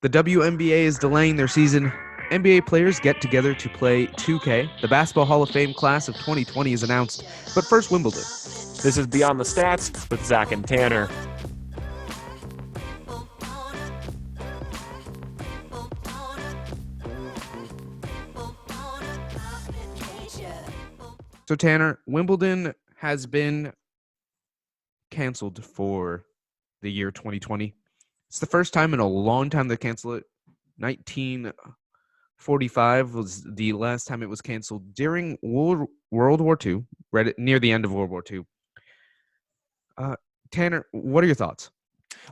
The WNBA is delaying their season. NBA players get together to play 2K. The Basketball Hall of Fame class of 2020 is announced. But first, Wimbledon. This is Beyond the Stats with Zack and Tanner. So, Tanner, Wimbledon has been canceled for the year 2020. It's the first time in a long time they canceled it. 1945 was the last time it was canceled during World War II, right near the end of World War II. Tanner, what are your thoughts?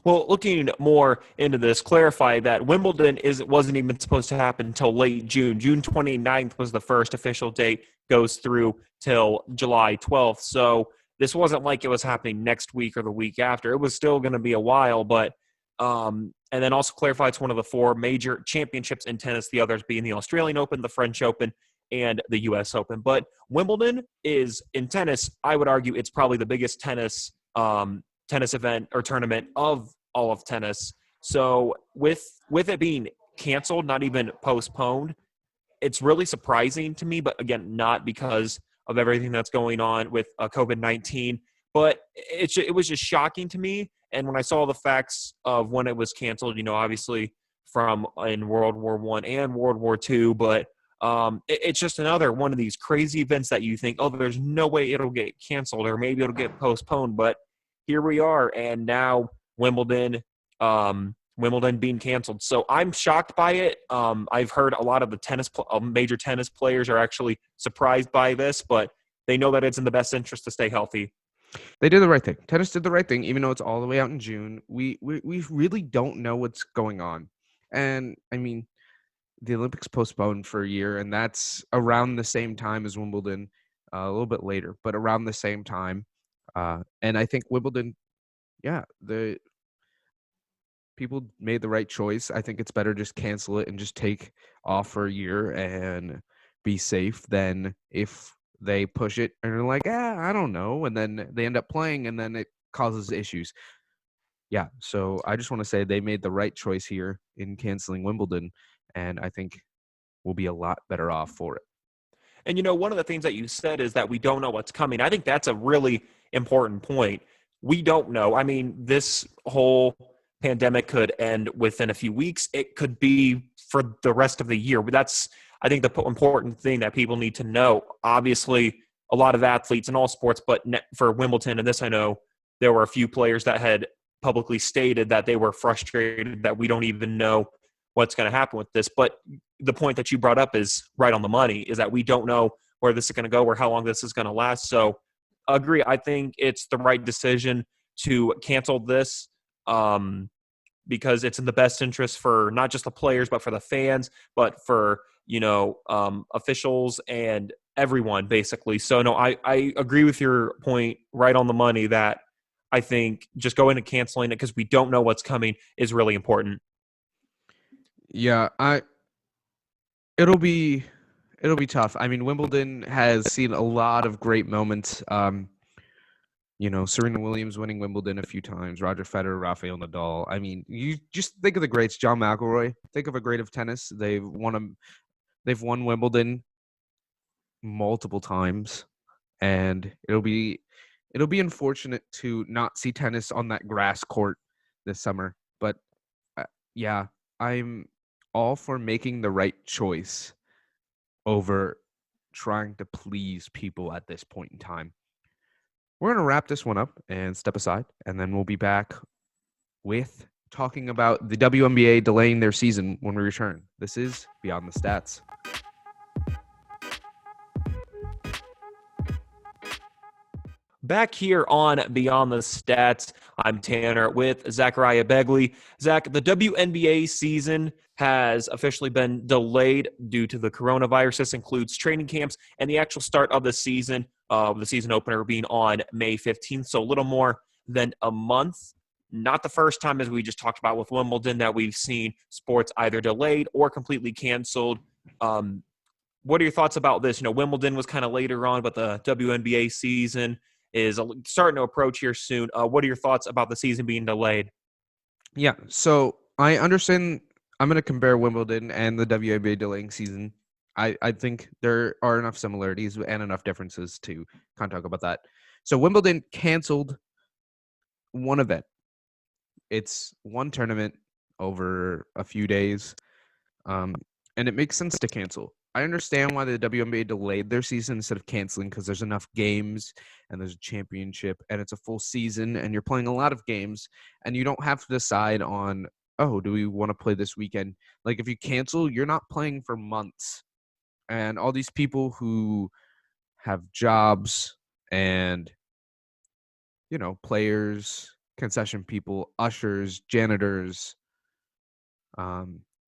Well, looking more into this, clarify that Wimbledon wasn't even supposed to happen until late June. June 29th was the first official date, goes through till July 12th. So this wasn't like it was happening next week or the week after. It was still going to be a while, but and then also clarify it's one of the four major championships in tennis, the others being the Australian Open, the French Open, and the U.S. Open. But Wimbledon is, in tennis, I would argue it's probably the biggest tennis event or tournament of all of tennis. So with it being canceled, not even postponed, it's really surprising to me, but again, not because of everything that's going on with COVID-19, but it was just shocking to me. And when I saw the facts of when it was canceled, obviously from in World War I and World War II, but it's just another one of these crazy events that you think, oh, there's no way it'll get canceled or maybe it'll get postponed, but here we are, and now Wimbledon being canceled. So I'm shocked by it. I've heard a lot of the major tennis players are actually surprised by this, but they know that it's in the best interest to stay healthy. They did the right thing. Tennis did the right thing, even though it's all the way out in June. We really don't know what's going on. And, I mean, the Olympics postponed for a year, and that's around the same time as Wimbledon, a little bit later, but around the same time. And I think Wimbledon, the people made the right choice. I think it's better just cancel it and just take off for a year and be safe than if they push it and they're like, I don't know. And then they end up playing and then it causes issues. Yeah, so I just want to say they made the right choice here in canceling Wimbledon, and I think we'll be a lot better off for it. And, one of the things that you said is that we don't know what's coming. I think that's a really important point. We don't know. I mean, this whole pandemic could end within a few weeks. It could be for the rest of the year. But that's, I think, the important thing that people need to know. Obviously, a lot of athletes in all sports, but for Wimbledon, and this I know, there were a few players that had publicly stated that they were frustrated that we don't even know what's going to happen with this. But the point that you brought up is right on the money, is that we don't know where this is going to go or how long this is going to last. So agree. I think it's the right decision to cancel this because it's in the best interest for not just the players, but for the fans, but for, officials and everyone basically. So no, I agree with your point right on the money that I think just going and canceling it because we don't know what's coming is really important. Yeah, it'll be tough. I mean, Wimbledon has seen a lot of great moments. Serena Williams winning Wimbledon a few times, Roger Federer, Rafael Nadal. I mean, you just think of the greats. John McElroy. Think of a great of tennis. They've won Wimbledon multiple times, and it'll be unfortunate to not see tennis on that grass court this summer. But yeah, I'm all for making the right choice over trying to please people at this point in time. We're going to wrap this one up and step aside, and then we'll be back with talking about the WNBA delaying their season when we return. This is Beyond the Stats. Back here on Beyond the Stats, I'm Tanner with Zachariah Begley. Zach, the WNBA season has officially been delayed due to the coronavirus. This includes training camps and the actual start of the season opener being on May 15th, so a little more than a month. Not the first time, as we just talked about with Wimbledon, that we've seen sports either delayed or completely canceled. What are your thoughts about this? Wimbledon was kind of later on, but the WNBA season is starting to approach here soon. What are your thoughts about the season being delayed? Yeah, so I understand I'm going to compare Wimbledon and the WNBA delaying season. I think there are enough similarities and enough differences to kind of talk about that. So Wimbledon canceled one event. It's one tournament over a few days, and it makes sense to cancel. I understand why the WNBA delayed their season instead of canceling because there's enough games and there's a championship and it's a full season and you're playing a lot of games and you don't have to decide on, oh, do we want to play this weekend? Like if you cancel, you're not playing for months. And all these people who have jobs and, players, concession people, ushers, janitors,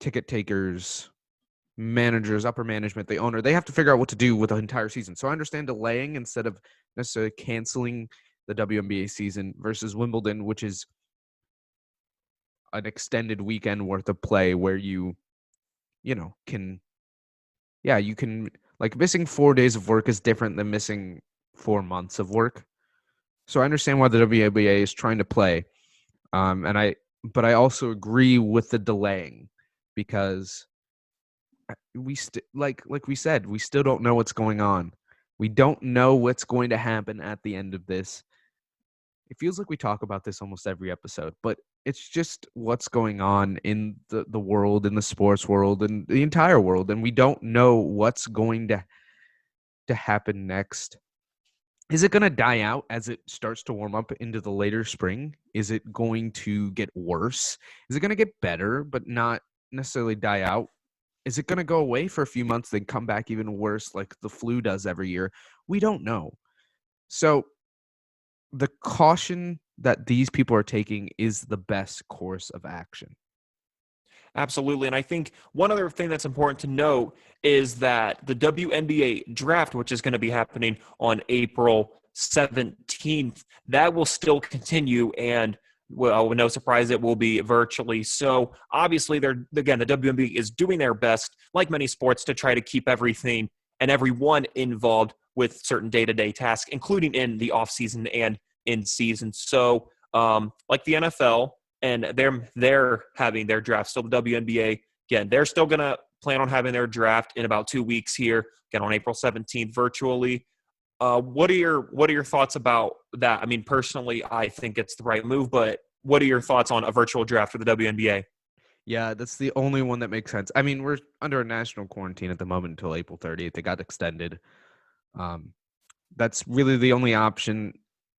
ticket takers, managers, upper management, the owner, they have to figure out what to do with the entire season. So I understand delaying instead of necessarily canceling the WNBA season versus Wimbledon, which is an extended weekend worth of play where you can, you can, like missing 4 days of work is different than missing 4 months of work. So I understand why the WNBA is trying to play. But I also agree with the delaying because like we said, we still don't know what's going on. We don't know what's going to happen at the end of this. It feels like we talk about this almost every episode, but it's just what's going on in the world, in the sports world, and the entire world, and we don't know what's going to happen next. Is it going to die out as it starts to warm up into the later spring? Is it going to get worse? Is it going to get better, but not necessarily die out? Is it going to go away for a few months, then come back even worse like the flu does every year? We don't know. So the caution that these people are taking is the best course of action. Absolutely. And I think one other thing that's important to note is that the WNBA draft, which is going to be happening on April 17th, that will still continue. And well, no surprise, it will be virtually. So obviously, the WNBA is doing their best, like many sports, to try to keep everything and everyone involved with certain day-to-day tasks, including in the offseason and in season. So like the NFL, and they're having their draft. So the WNBA, again, they're still going to plan on having their draft in about 2 weeks here, again on April 17th virtually. What are your thoughts about that? I mean, personally, I think it's the right move, but what are your thoughts on a virtual draft for the WNBA? Yeah, that's the only one that makes sense. I mean, we're under a national quarantine at the moment until April 30th. It got extended. That's really the only option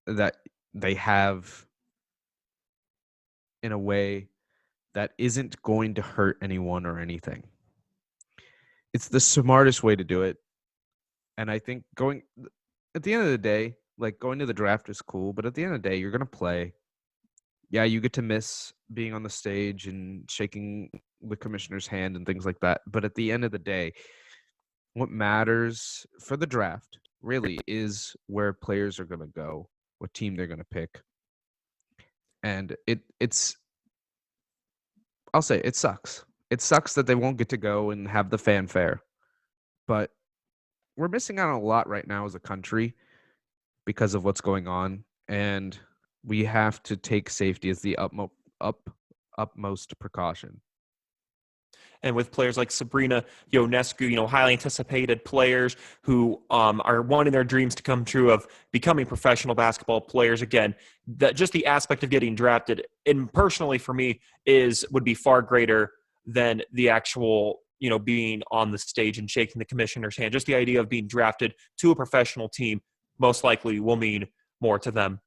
that they have in a way that isn't going to hurt anyone or anything. It's the smartest way to do it. And I think at the end of the day, like going to the draft is cool, but at the end of the day, you're going to play. Yeah, you get to miss being on the stage and shaking the commissioner's hand and things like that. But at the end of the day, what matters for the draft really is where players are going to go, what team they're going to pick. And I'll say it sucks. It sucks that they won't get to go and have the fanfare. But we're missing out on a lot right now as a country because of what's going on. And we have to take safety as the utmost precaution. And with players like Sabrina Ionescu, highly anticipated players who are wanting their dreams to come true of becoming professional basketball players. Again, that just the aspect of getting drafted, and personally for me, would be far greater than the actual, being on the stage and shaking the commissioner's hand. Just the idea of being drafted to a professional team most likely will mean more to them.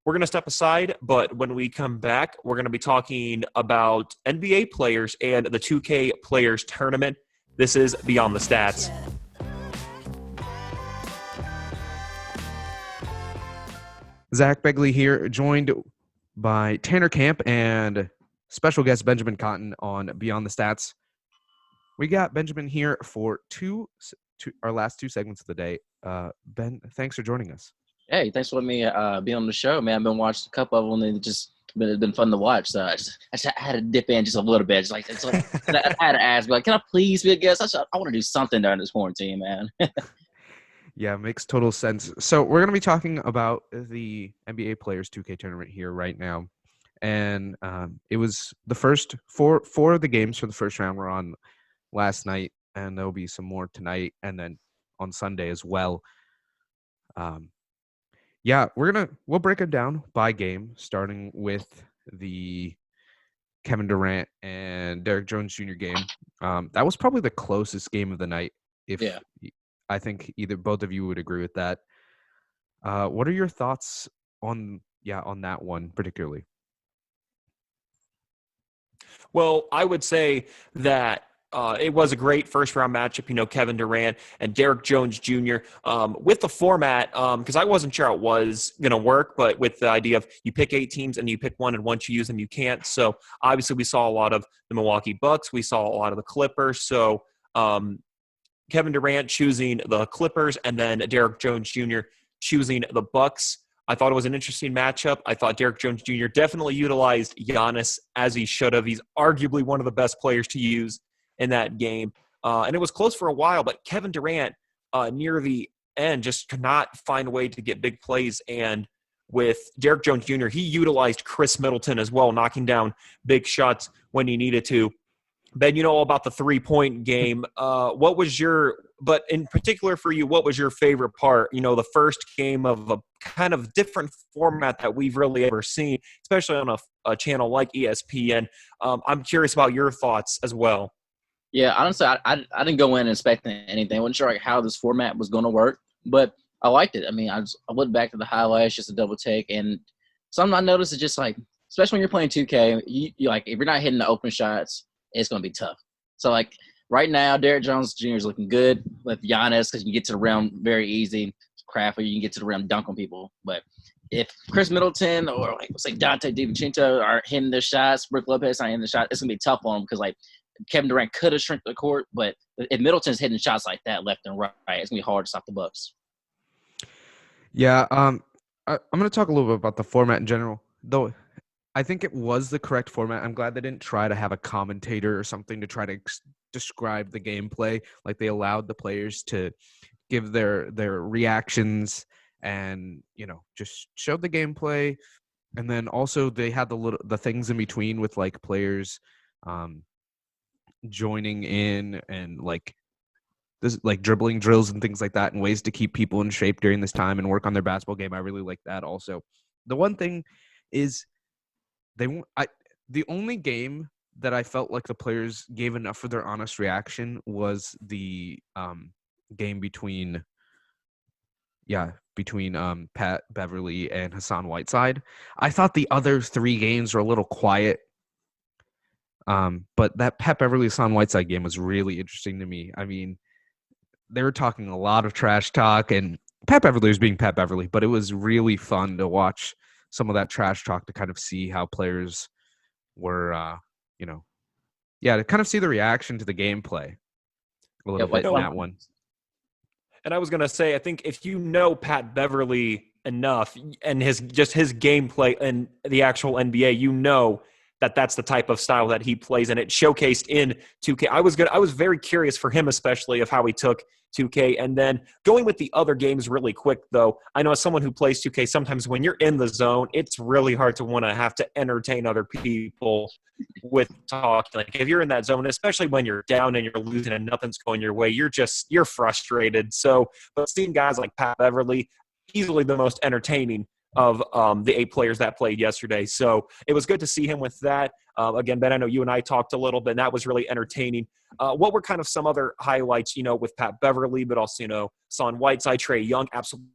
We're going to step aside, but when we come back, we're going to be talking about NBA players and the 2K Players Tournament. This is Beyond the Stats. Zach Begley here, joined by Tanner Camp and special guest Benjamin Cotton on Beyond the Stats. We got Benjamin here for our last two segments of the day. Ben, thanks for joining us. Hey, thanks for letting me be on the show, man. I've been watching a couple of them, and it's been fun to watch. So I had to dip in just a little bit. I had to ask, can I please be a guest? I want to do something during this quarantine, man. Yeah, makes total sense. So we're going to be talking about the NBA Players 2K tournament here right now. and it was the first four of the games for the first round were on last night, and there'll be some more tonight, and then on Sunday as well. Yeah, we'll break it down by game, starting with the Kevin Durant and Derek Jones Jr. game. That was probably the closest game of the night. Yeah. I think both of you would agree with that. What are your thoughts on that one particularly? Well, I would say that it was a great first round matchup, Kevin Durant and Derek Jones Jr. With the format, because I wasn't sure how it was going to work, but with the idea of you pick 8 teams and you pick one, and once you use them, you can't. So obviously we saw a lot of the Milwaukee Bucks. We saw a lot of the Clippers. So Kevin Durant choosing the Clippers and then Derek Jones Jr. choosing the Bucks. I thought it was an interesting matchup. I thought Derek Jones Jr. definitely utilized Giannis as he should have. He's arguably one of the best players to use in that game. And it was close for a while, but Kevin Durant near the end just could not find a way to get big plays. And with Derek Jones Jr., he utilized Chris Middleton as well, knocking down big shots when he needed to. Ben, you know all about the 3-point game. But in particular for you, what was your favorite part? The first game of a kind of different format that we've really ever seen, especially on a channel like ESPN. I'm curious about your thoughts as well. Yeah, honestly, I didn't go in expecting anything. I wasn't sure how this format was going to work, but I liked it. I mean, I went back to the highlights just to double take, and something I noticed is just like, especially when you're playing 2K, you like if you're not hitting the open shots, it's going to be tough. So like right now, Derek Jones Jr. is looking good with Giannis because you can get to the rim very easy. Crafty, you can get to the rim, dunk on people. But if Chris Middleton or like let's say Dante DiVincenzo are hitting their shots, Brook Lopez not hitting the shot, it's gonna be tough on them because like Kevin Durant could have shrunk the court, but if Middleton's hitting shots like that left and right, it's gonna be hard to stop the Bucks. Yeah, I'm going to talk a little bit about the format in general, though. I think it was the correct format. I'm glad they didn't try to have a commentator or something to try to describe the gameplay. Like they allowed the players to give their reactions and just show the gameplay, and then also they had the things in between with like players joining in and like this like dribbling drills and things like that, and ways to keep people in shape during this time and work on their basketball game. I really like that. Also, the one thing is the only game that I felt like the players gave enough for their honest reaction was the game between Pat Beverly and Hassan Whiteside. I thought the other 3 games were a little quiet. But that Pat Beverly Hassan Whiteside game was really interesting to me. I mean, they were talking a lot of trash talk, and Pat Beverly was being Pat Beverly, but it was really fun to watch some of that trash talk to kind of see how players were, to kind of see the reaction to the gameplay a little bit in that one. And I was going to say, I think if you know Pat Beverly enough and his gameplay in the actual NBA, that's the type of style that he plays, and it showcased in 2K. I was very curious for him, especially of how he took 2K. And then going with the other games really quick, though, I know as someone who plays 2K, sometimes when you're in the zone, it's really hard to want to have to entertain other people with talk. Like if you're in that zone, especially when you're down and you're losing and nothing's going your way, you're frustrated. So, but seeing guys like Pat Beverly, easily the most entertaining of the 8 players that played yesterday. So it was good to see him with that. Again, Ben, I know you and I talked a little bit, and that was really entertaining. What were kind of some other highlights, with Pat Beverly, but also, Hassan Whiteside, Trae Young absolutely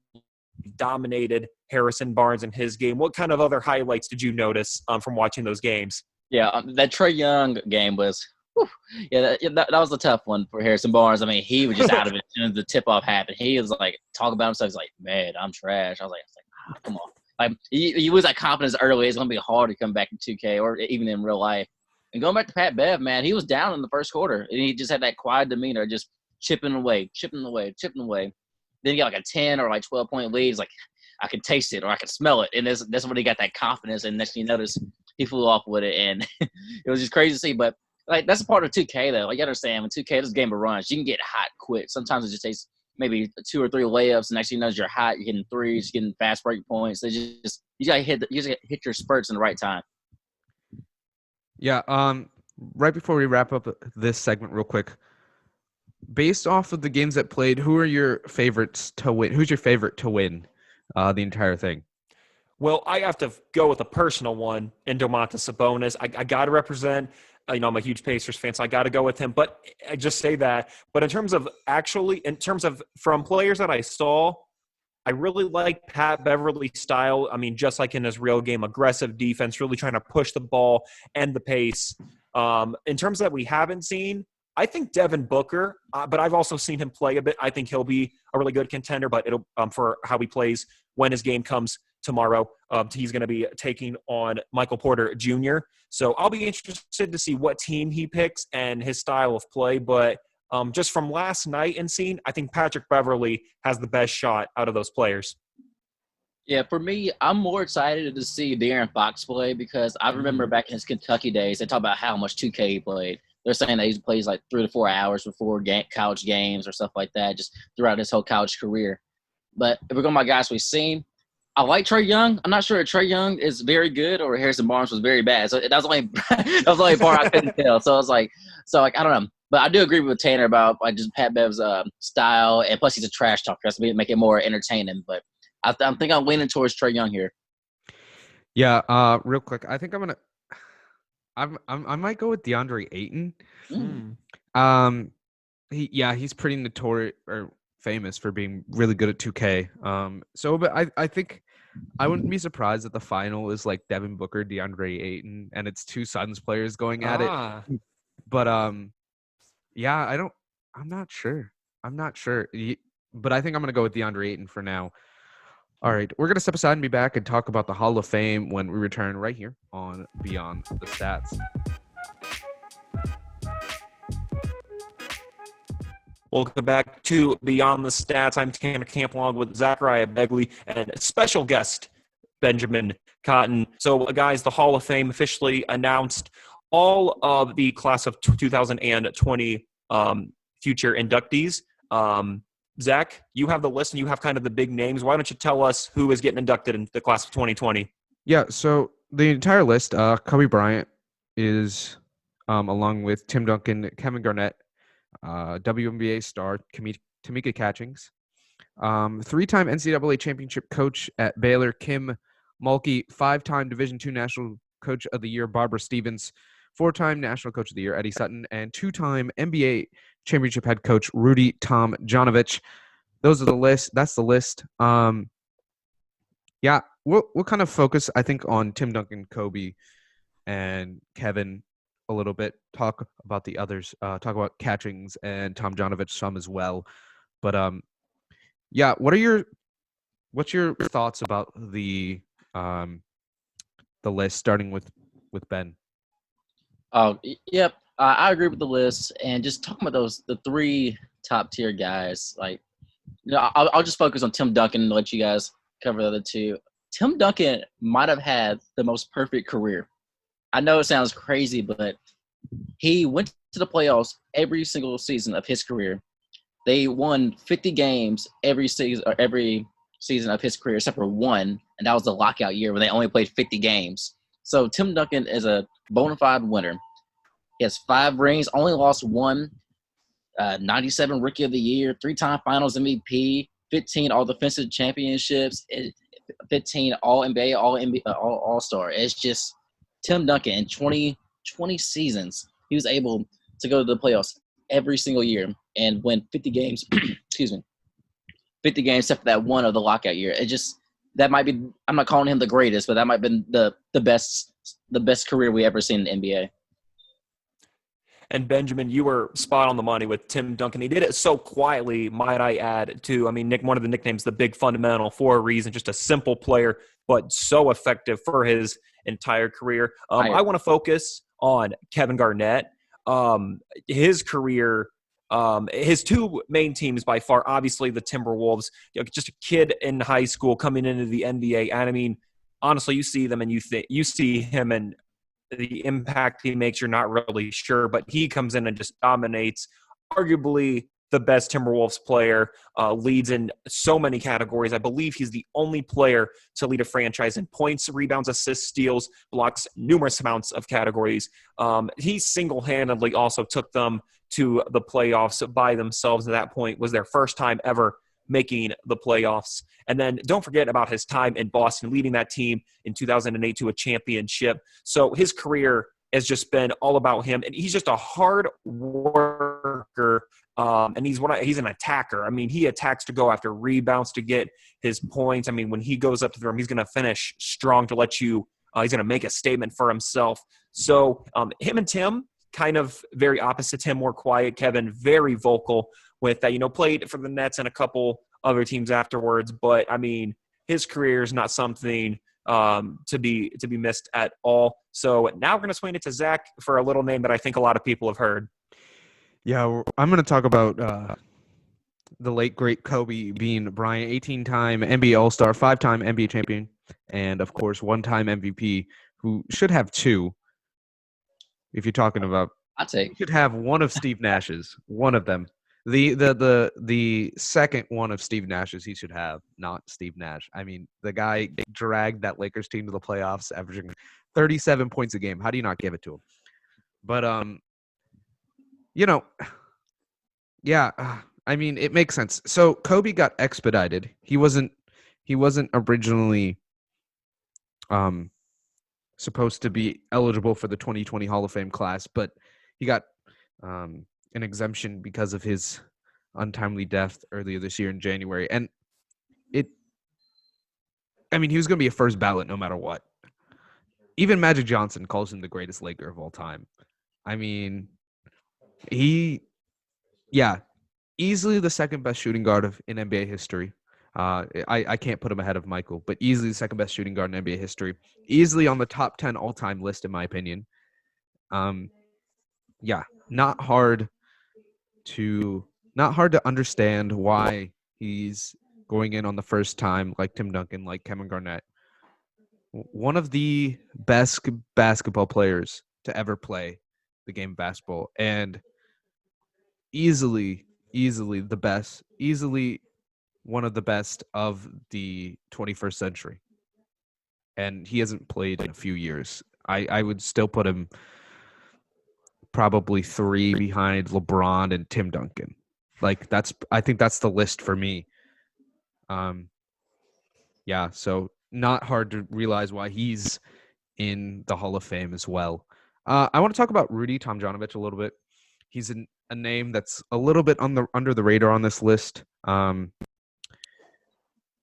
dominated Harrison Barnes in his game. What kind of other highlights did you notice from watching those games? Yeah, that Trae Young game was that was a tough one for Harrison Barnes. I mean, he was just out of it as soon as the tip-off happened. He was like, talking about himself. He's like, man, I'm trash. I was like, come on. Like he was that confidence early. It's gonna be hard to come back in 2K or even in real life. And going back to Pat Bev, man, he was down in the first quarter, and he just had that quiet demeanor, just chipping away. Then he got like a 10 or like 12-point lead. He's like, I can taste it or I can smell it, and that's when he got that confidence. And next thing you notice, he flew off with it, and it was just crazy to see. But like that's a part of 2K though. Like you understand, when 2K, this game of runs, you can get hot quick. Sometimes it just takes maybe 2 or 3 layups, and next thing you know, you're hot. You're hitting threes, you're getting fast break points. You just gotta hit your spurts in the right time. Yeah. Right before we wrap up this segment, real quick, based off of the games that played, who are your favorites to win? Who's your favorite to win the entire thing? Well, I have to go with a personal one in Domantas Sabonis. I got to represent. I'm a huge Pacers fan, so I got to go with him. But I just say that. But in terms of from players that I saw, I really like Pat Beverly's style. I mean, just like in his real game, aggressive defense, really trying to push the ball and the pace. In terms that we haven't seen, I think Devin Booker, but I've also seen him play a bit. I think he'll be a really good contender, but it'll for how he plays when his game comes tomorrow. He's going to be taking on Michael Porter Jr. So I'll be interested to see what team he picks and his style of play. But just from last night and seeing, I think Patrick Beverly has the best shot out of those players. Yeah, for me, I'm more excited to see De'Aaron Fox play because I remember back in his Kentucky days, they talk about how much 2K he played. They're saying that he plays like 3 to 4 hours before college games or stuff like that, just throughout his whole college career. But if we're going by guys we've seen, I like Trae Young. I'm not sure if Trae Young is very good or Harrison Barnes was very bad. So that was only that was the only part I couldn't tell. So I was like, I don't know. But I do agree with Tanner about like just Pat Bev's style, and plus he's a trash talker. That's to make it more entertaining. But I think I'm leaning towards Trae Young here. Yeah. Real quick, I think I might go with DeAndre Ayton. He's pretty notorious or famous for being really good at 2K. But I think I wouldn't be surprised that the final is like Devin Booker, DeAndre Ayton, and it's two Suns players going at it. But I'm not sure. But I think I'm gonna go with DeAndre Ayton for now. All right, we're gonna step aside and be back and talk about the Hall of Fame when we return right here on Beyond the Stats. Welcome back to Beyond the Stats. I'm Tanner Camp along with Zachariah Begley and special guest Benjamin Cotton. So, guys, the Hall of Fame officially announced all of the class of 2020 future inductees. Zach, you have the list and you have kind of the big names. Why don't you tell us who is getting inducted in the class of 2020? Yeah, so the entire list, Kobe Bryant is along with Tim Duncan, Kevin Garnett, WNBA star Tamika Catchings, 3-time NCAA championship coach at Baylor, Kim Mulkey, 5-time Division II National Coach of the Year, Barbara Stevens, 4-time National Coach of the Year, Eddie Sutton, and 2-time NBA championship head coach, Rudy Tomjanovich. Those are the list. That's the list. We'll kind of focus, I think, on Tim Duncan, Kobe, and Kevin a little bit, talk about the others, talk about Catchings and Tomjanovich some as well. But what's your thoughts about the list, starting with Ben? Oh, yep. I agree with the list, and just talking about the 3 top tier guys. Like, I'll just focus on Tim Duncan and let you guys cover the other 2. Tim Duncan might have had the most perfect career. I know it sounds crazy, but he went to the playoffs every single season of his career. They won 50 games every season of his career, except for one, and that was the lockout year when they only played 50 games. So Tim Duncan is a bona fide winner. He has 5 rings, only lost 1. 97 Rookie of the Year, 3-time Finals MVP, 15 All Defensive Championships, 15 All NBA, All Star. It's just Tim Duncan in 20 seasons. He was able to go to the playoffs every single year and win 50 games. Excuse me, 50 games except for that one of the lockout year. That might be. I'm not calling him the greatest, but that might have been the best career we ever seen in the NBA. And Benjamin, you were spot on the money with Tim Duncan. He did it so quietly, might I add, too. I mean, Nick, one of the nicknames, the Big Fundamental, for a reason. Just a simple player, but so effective for his entire career. I want to focus on Kevin Garnett. His career, his 2 main teams by far, obviously the Timberwolves. Just a kid in high school coming into the NBA, and I mean, honestly, you see them and you see him and the impact he makes, you're not really sure, but he comes in and just dominates arguably the best Timberwolves player, leads in so many categories. I believe he's the only player to lead a franchise in points, rebounds, assists, steals, blocks, numerous amounts of categories. He single-handedly also took them to the playoffs by themselves. At that point, was their first time ever making the playoffs. And then don't forget about his time in Boston, leading that team in 2008 to a championship. So his career has just been all about him. And he's just a hard worker. And he's an attacker. I mean, he attacks to go after rebounds to get his points. I mean, when he goes up to the rim, he's going to finish strong to let you he's going to make a statement for himself. So him and Tim, kind of very opposite. Tim more quiet. Kevin, very vocal with that, played for the Nets and a couple other teams afterwards. But, I mean, his career is not something to be missed at all. So now we're going to swing it to Zach for a little name that I think a lot of people have heard. Yeah, I'm going to talk about the late, great Kobe Bean Bryant, 18-time NBA All-Star, 5-time NBA champion, and, of course, 1-time MVP, who should have 2. If you're talking about, he should have one of Steve Nash's, one of them. The second one of Steve Nash's he should have, not Steve Nash. I mean, the guy dragged that Lakers team to the playoffs, averaging 37 points a game. How do you not give it to him? But yeah, I mean, it makes sense. So Kobe got expedited. He wasn't originally supposed to be eligible for the 2020 Hall of Fame class, but he got an exemption because of his untimely death earlier this year in January. And he was going to be a first ballot no matter what. Even Magic Johnson calls him the greatest Laker of all time. I mean, easily the second best shooting guard in NBA history. I can't put him ahead of Michael, but easily the second best shooting guard in NBA history. Easily on the top 10 all-time list, in my opinion. Not hard to understand why he's going in on the first time, like Tim Duncan, like Kevin Garnett. One of the best basketball players to ever play the game of basketball, and easily the best, easily one of the best of the 21st century. And he hasn't played in a few years. I would still put him probably 3 behind LeBron and Tim Duncan. I think that's the list for me. So not hard to realize why he's in the Hall of Fame as well. I want to talk about Rudy Tomjanovich a little bit. He's a name that's a little bit under the radar on this list.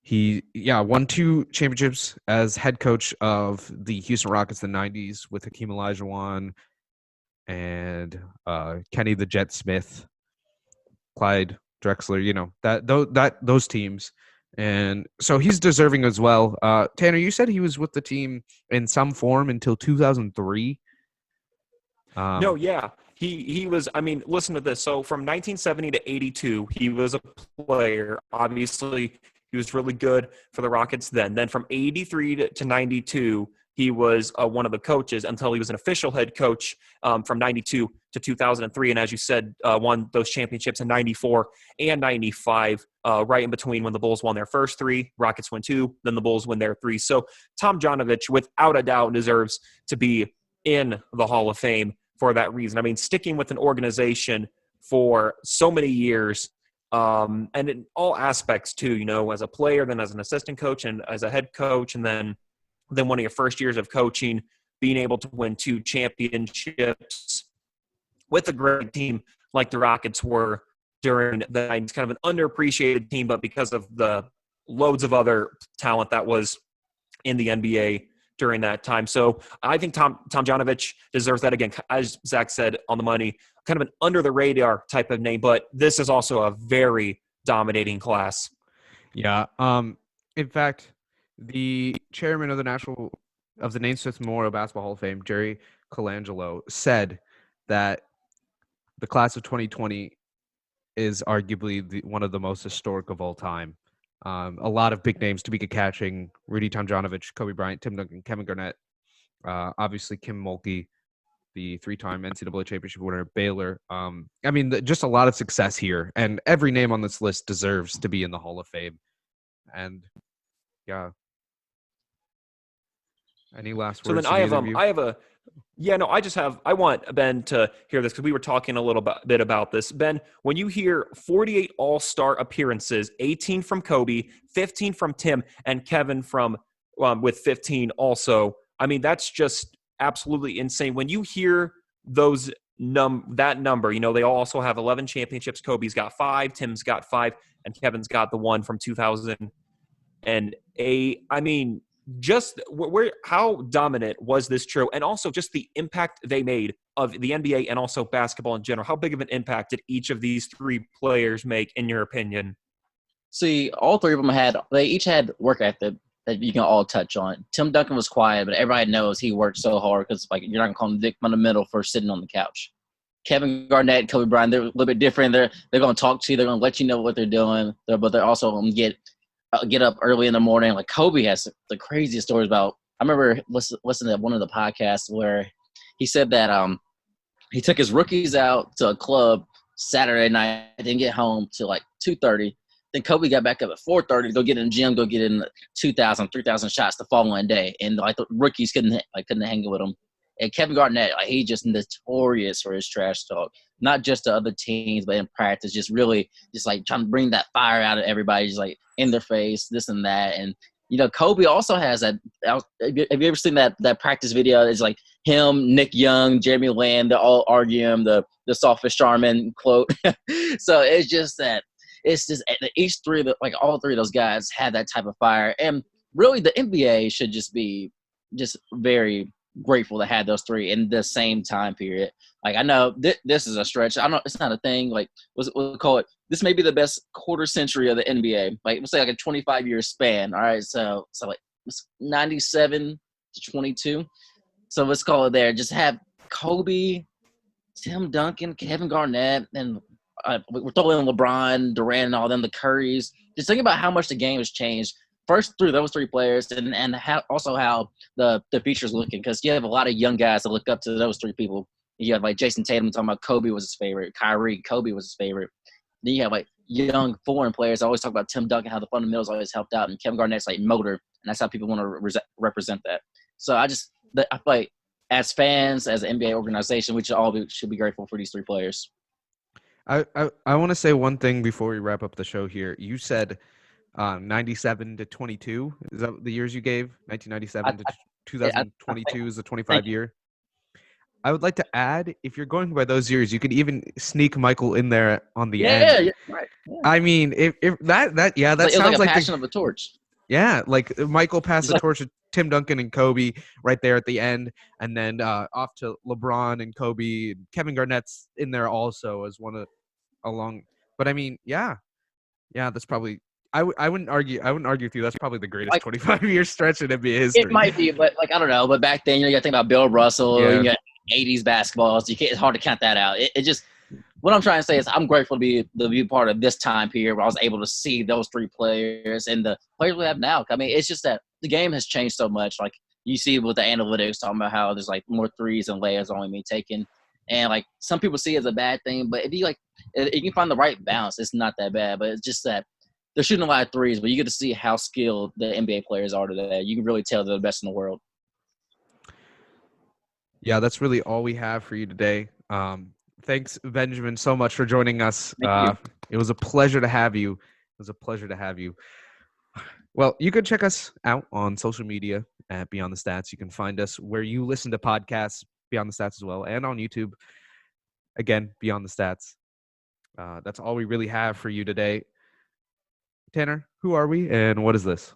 He won 2 championships as head coach of the Houston Rockets in the 90s with Hakeem Olajuwon and Kenny the Jet Smith, Clyde Drexler, those teams. And so he's deserving as well. Tanner, you said he was with the team in some form until 2003. No, yeah. He was, listen to this. So from 1970 to 82, he was a player. Obviously, he was really good for the Rockets then. Then from 83 to 92, he was one of the coaches until he was an official head coach from 92 to 2003. And as you said, won those championships in 94 and 95, right in between when the Bulls won their first 3, Rockets win 2, then the Bulls win their 3. So Tomjanovich, without a doubt, deserves to be in the Hall of Fame for that reason. Sticking with an organization for so many years, and in all aspects too, as a player, then as an assistant coach and as a head coach, and then one of your first years of coaching, being able to win 2 championships with a great team like the Rockets were during the 90s, kind of an underappreciated team, but because of the loads of other talent that was in the NBA during that time. So I think Tomjanovich deserves that. Again, as Zach said, on the money, kind of an under the radar type of name, but this is also a very dominating class. Yeah. In fact, the chairman of the Naismith Memorial Basketball Hall of Fame, Jerry Colangelo, said that the class of 2020 is arguably one of the most historic of all time. A lot of big names: Tamika Catching, Rudy Tomjanovich, Kobe Bryant, Tim Duncan, Kevin Garnett, obviously Kim Mulkey, the 3-time NCAA championship winner, Baylor. I mean, just a lot of success here, and every name on this list deserves to be in the Hall of Fame. And yeah, any last So words then from either of you? I want Ben to hear this because we were talking a little bit about this. Ben, when you hear 48 All-Star appearances, 18 from Kobe, 15 from Tim, and Kevin from with 15 also, I mean, that's just absolutely insane. When you hear that number, they all also have 11 championships. Kobe's got 5, Tim's got 5, and Kevin's got the one from 2008. I mean, just how dominant was this trio, and also just the impact they made of the NBA and also basketball in general. How big of an impact did each of these 3 players make, in your opinion? See, all 3 of them they each had work ethic that you can all touch on. Tim Duncan was quiet, but everybody knows he worked so hard because you're not gonna call him Vic Fundamental for sitting on the couch. Kevin Garnett and Kobe Bryant, they're a little bit different. They're gonna talk to you. They're gonna let you know what they're doing. But they're also gonna get up early in the morning. Like Kobe has the craziest stories about. I remember listening to one of the podcasts where he said that he took his rookies out to a club Saturday night, didn't get home till 2:30. Then Kobe got back up at 4:30 to go get in the gym, go get in 2,000, 3,000 shots the following day, and the rookies couldn't hang with him. And Kevin Garnett, he just notorious for his trash talk, not just to other teams, but in practice, just really trying to bring that fire out of everybody, just in their face, this and that. And Kobe also has that. Have you ever seen that practice video? It's him, Nick Young, Jeremy Lamb, they're all arguing the softest Charmin quote. So it's just that. It's just each 3 of all 3 of those guys had that type of fire, and really the NBA should just be very grateful to have those 3 in the same time period. I know this is a stretch. I don't. It's not a thing. We'll call it. This may be the best quarter century of the NBA. We'll say a 25-year span. All right, so it's 97 to 22. So let's call it there. Just have Kobe, Tim Duncan, Kevin Garnett, and we're throwing in LeBron, Durant, and all them, the Currys. Just think about how much the game has changed. First through those 3 players, and how the feature's looking, because you have a lot of young guys that look up to those 3 people. You have Jason Tatum talking about Kobe was his favorite, Kyrie, Kobe was his favorite. Then you have young foreign players. I always talk about Tim Duncan, how the fundamentals always helped out, and Kevin Garnett's motor, and that's how people want to represent that. So I feel as fans, as an NBA organization, we should be grateful for these 3 players. I want to say one thing before we wrap up the show here. You said 97 to 22. Is that the years you gave? 1997 to 2022 is the 25 year. I would like to add, if you're going by those years, you could even sneak Michael in there on the end. Yeah, right. Yeah. I mean, if that sounds like a passion of a torch. Yeah, Michael passed the torch to Tim Duncan and Kobe right there at the end, and then off to LeBron and Kobe. Kevin Garnett's in there also as one along. But I mean, yeah, that's probably. I wouldn't argue with you. That's probably the greatest 25-year stretch in NBA history. It might be, but I don't know. But back then, you got to think about Bill Russell. Yeah. You got 80s basketballs. It's hard to count that out. It just. What I'm trying to say is I'm grateful to be part of this time period where I was able to see those 3 players and the players we have now. I mean, it's just that the game has changed so much. You see with the analytics talking about how there's more threes and layups only being taken. And some people see it as a bad thing, but if you can find the right balance, it's not that bad. But it's just that they're shooting a lot of threes, but you get to see how skilled the NBA players are today. You can really tell they're the best in the world. Yeah, that's really all we have for you today. Thanks, Benjamin, so much for joining us. It was a pleasure to have you. Well, you can check us out on social media at Beyond the Stats. You can find us where you listen to podcasts, Beyond the Stats as well, and on YouTube. Again, Beyond the Stats. That's all we really have for you today. Tanner, who are we and what is this?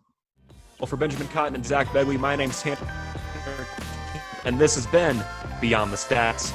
Well, for Benjamin Cotton and Zach Begley, my name's Tanner, and this has been Beyond the Stats.